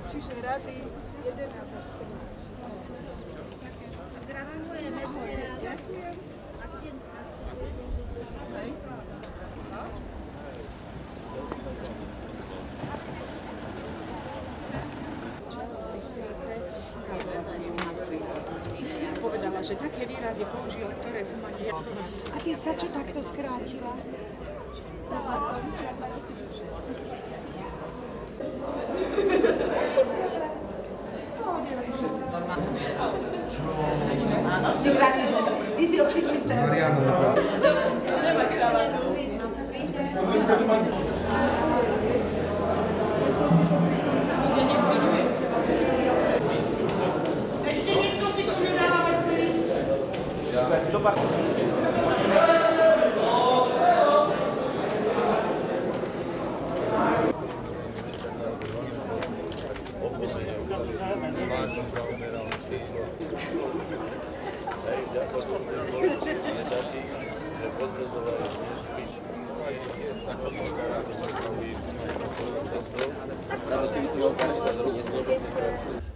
Čiže rady 11 až 14. Povedala, že také výrazy použila, ktoré som ani... A ty sa čo takto skrátila? Áno, či vrátiš, ty si optimista. Mariana, naprawdę. Nemá kravatu. Ešte niekto si tu nedáva veci?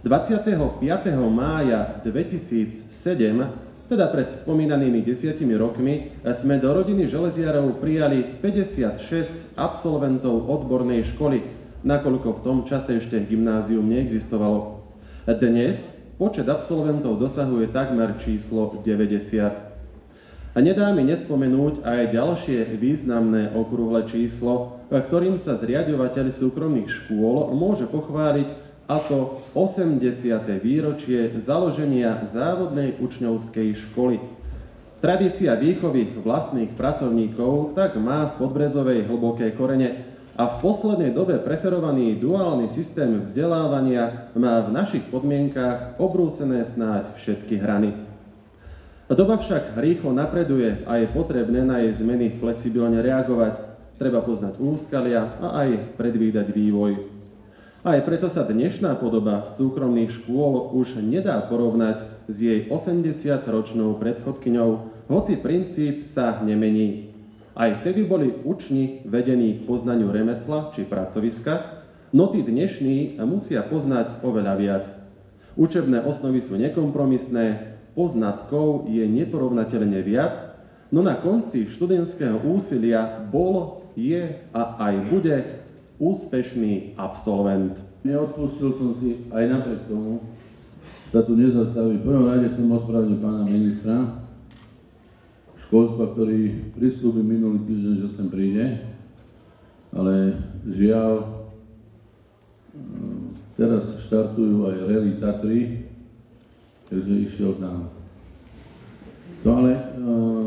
...25. mája 2007, teda pred spomínanými 10 rokmi, sme do rodiny železiarov prijali 56 absolventov odbornej školy, nakoľko v tom čase ešte gymnázium neexistovalo. Dnes počet absolventov dosahuje takmer číslo 90. A nedá mi nespomenúť aj ďalšie významné okrúhle číslo, ktorým sa zriaďovateľ súkromných škôl môže pochváliť, a to 80. výročie založenia závodnej učňovskej školy. Tradícia výchovy vlastných pracovníkov tak má v Podbrezovej hlboké korene a v poslednej dobe preferovaný duálny systém vzdelávania má v našich podmienkách obrúsené snáď všetky hrany. Doba však rýchlo napreduje a je potrebné na jej zmeny flexibilne reagovať. Treba poznať úskalia a aj predvídať vývoj. Aj preto sa dnešná podoba súkromných škôl už nedá porovnať s jej 80-ročnou predchodkyňou, hoci princíp sa nemení. Aj vtedy boli učni vedení k poznaniu remesla či pracoviska, no tí dnešní musia poznať oveľa viac. Učebné osnovy sú nekompromisné, poznatkov je neporovnateľne viac, no na konci študentského úsilia bol, je a aj bude úspešný absolvent. Neodpustil som si aj napriek tomu sa tu nezastaviť. V prvom rade som ospravedlnil pána ministra školstva, ktorý prislúbil minulý týždeň, že sem príde, ale žiaľ, teraz štartujú aj Rally Tatry, takže išiel tam. To ale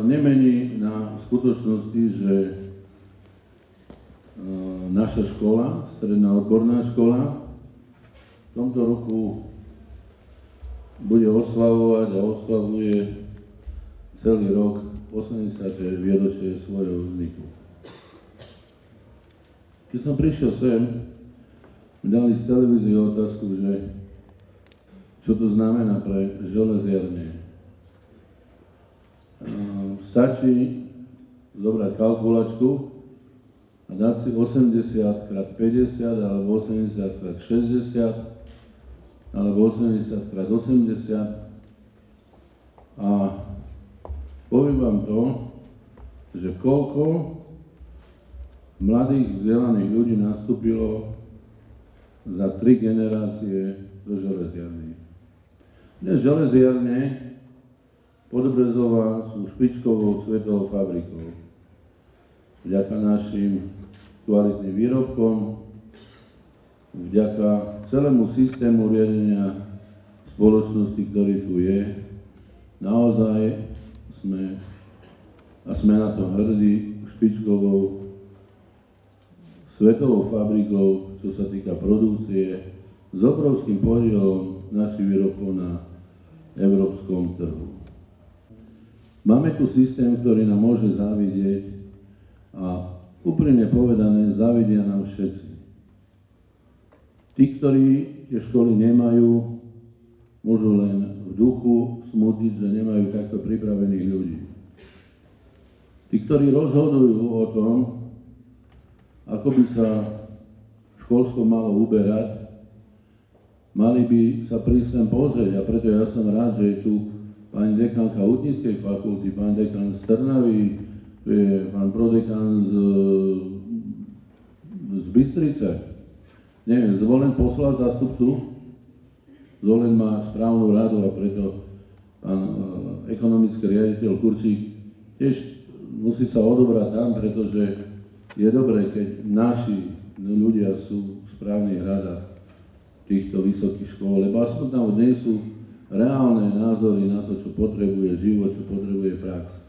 nemení na skutočnosti, že naša škola, stredná odborná škola, v tomto roku bude oslavovať a oslavuje celý rok 80. výročie svojho vzniku. Keď som prišiel sem, mi dali z televízie otázku, že čo to znamená pre železiarne. Stačí zobrať kalkulačku a dať si 80x50, alebo 80x60, alebo 80x80 a poviem vám to, že koľko mladých vzdelaných ľudí nastúpilo za 3 generácie do železiarní. Dnes železiarne Podbrezova sú špičkovou svetovou fabrikou. Vďaka našim kvalitným výrobkom, vďaka celému systému riadenia spoločnosti, ktorý tu je, naozaj sme na to hrdí, špičkovou svetovou fabrikou, čo sa týka produkcie, s obrovským podielom našich výrobkov na európskom trhu. Máme tu systém, ktorý nám môže závidieť a úprimne povedané, závidia nám všetci. Tí, ktorí tie školy nemajú, môžu len v duchu smutiť, že nemajú takto pripravených ľudí. Tí, ktorí rozhodujú o tom, ako by sa školstvo malo uberať, mali by sa prísť sem pozrieť a preto ja som rád, že je tu pani dekanka Hutníckej fakulty, pán dekan z Trnavy, je pán prodekan z Bystrice. Neviem, zvolen poslal zástupcu, zvolen má správnu radu a preto pán ekonomický riaditeľ Kurčík tiež musí sa odobrať tam, pretože je dobré, keď naši ľudia sú v správnych radách týchto vysokých škôl, lebo aspoň tam nie sú reálne názory na to, čo potrebuje život, čo potrebuje prax.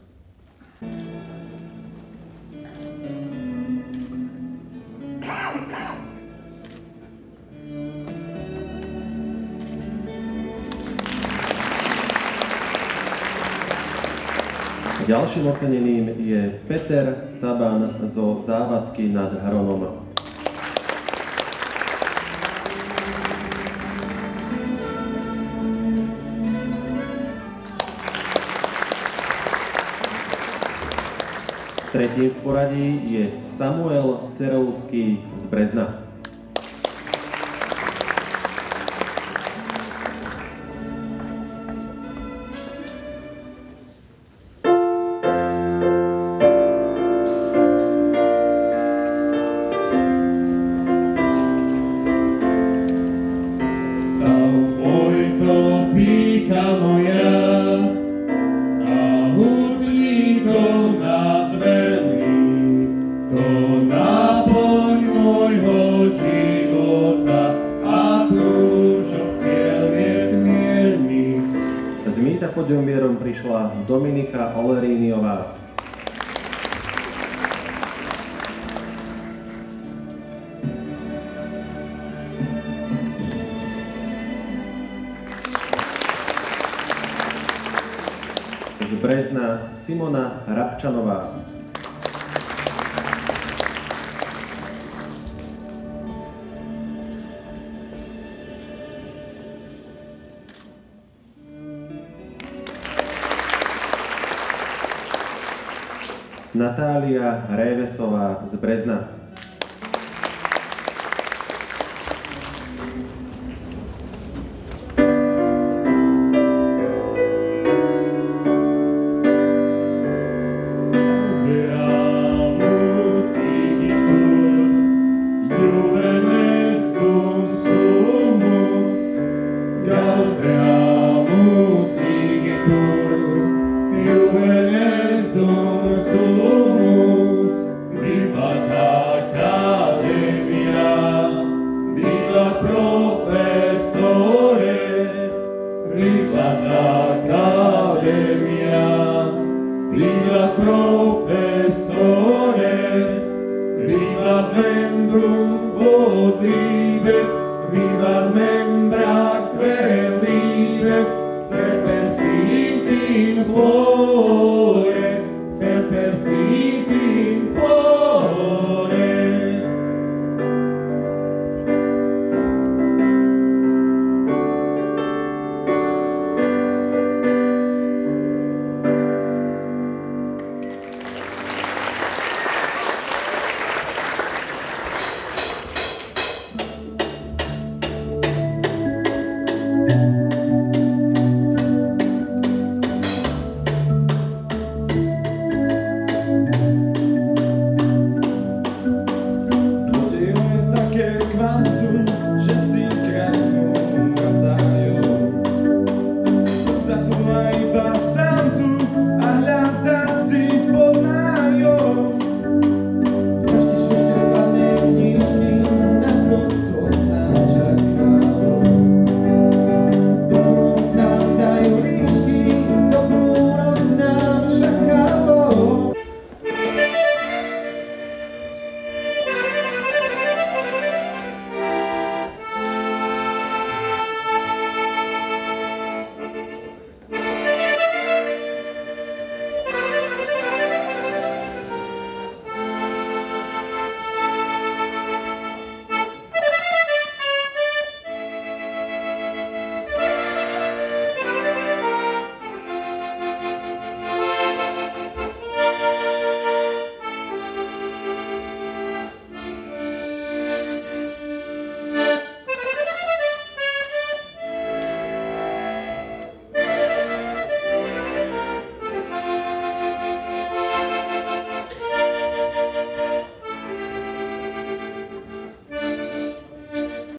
Ďalším oceneným je Peter Caban zo Závadky nad Hronom. Tretím v poradí je Samuel Cerovský z Brezna. Z mýta podiumierom prišla Dominika Oleríniová. Z Brezna Simona Rabčanová. Natália Révesová z Brezna. Professores, viva membrum odli